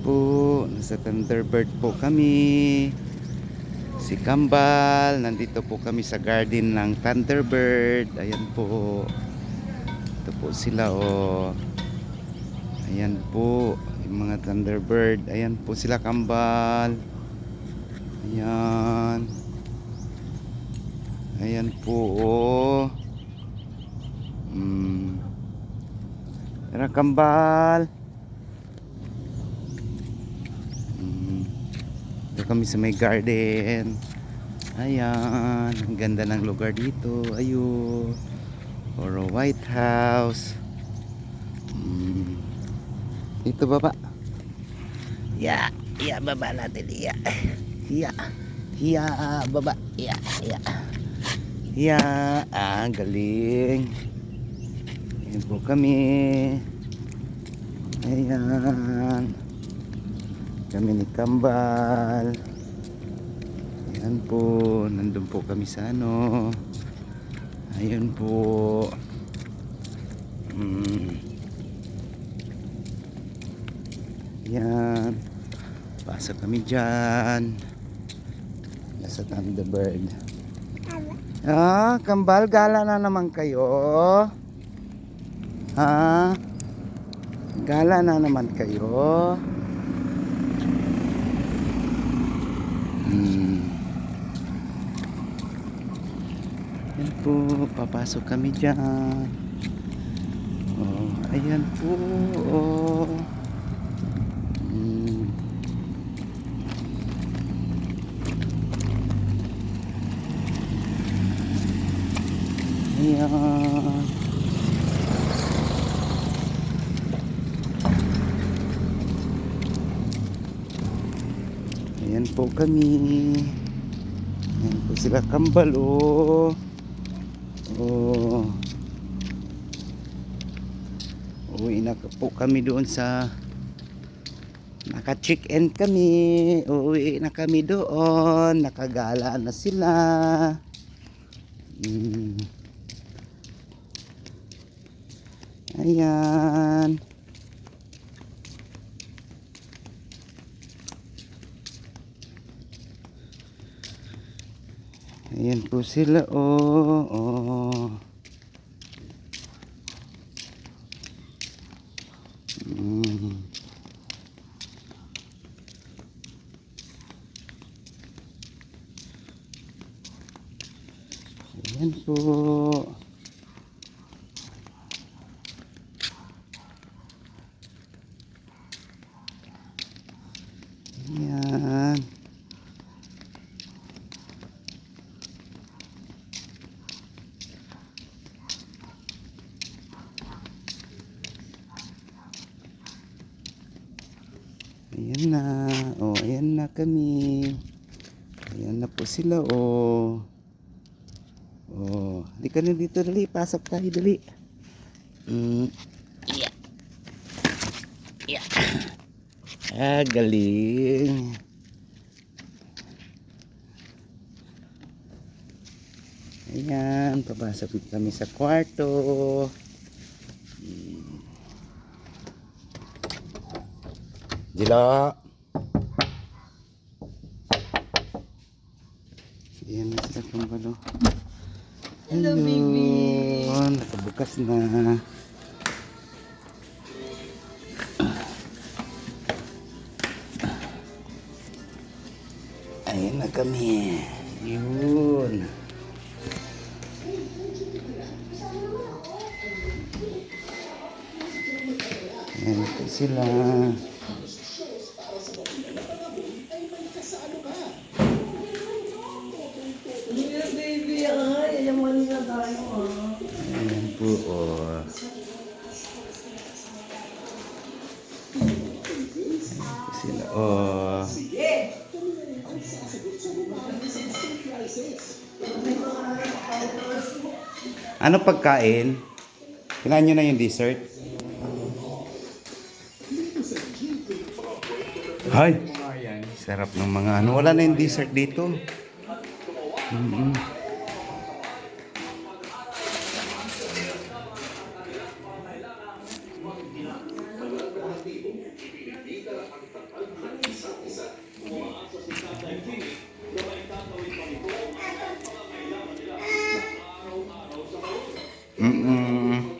po, nasa Thunderbird po kami. Si Kambal, nandito po kami sa garden ng Thunderbird. Ayan po. Ito po sila oh. Ayan po, yung mga Thunderbird. Ayan po sila Kambal. Ayan. Ayan po oh. Tara Kambal. Ito kami sa may garden. Ayan, ang ganda ng lugar dito. Ayun, or a White House. Dito baba. Baba natin. Baba. Galing. Ayan po kami. Ayan. Kami ni Kambal. Ayan po, nandun po kami sa ano. Ayun po. Ayan. Pasok kami dyan. Nasa Thunderbird. Kambal, gala na naman kayo. Gala na naman kayo. Ayan po, papasok kami dyan. Ayan po. Ayan. Ayan po kami. Ayan po sila Kambal oh. Uwi na po kami doon sa naka-check-in kami. Uwi na kami doon. Nakagala na sila. Ayan. Ayan po sila oh. Ayan po. Ayan. Ayan na. Ayan na kami. Ayan na po sila Di ka na dito, dali. Pasok tayo, dali. Galing. Ayan, papasok kami sa kwarto. Dila. Ayan na sila Kambal. Hello, baby. Nakabukas na. Ayan na kami. Yun. Ayan po sila. Baby, yayaman na tayo Ayan po sila Ano pagkain? Kinain nyo na yung dessert? Hay! Sarap ng mga ano. Wala na yung dessert dito. Mm-mm.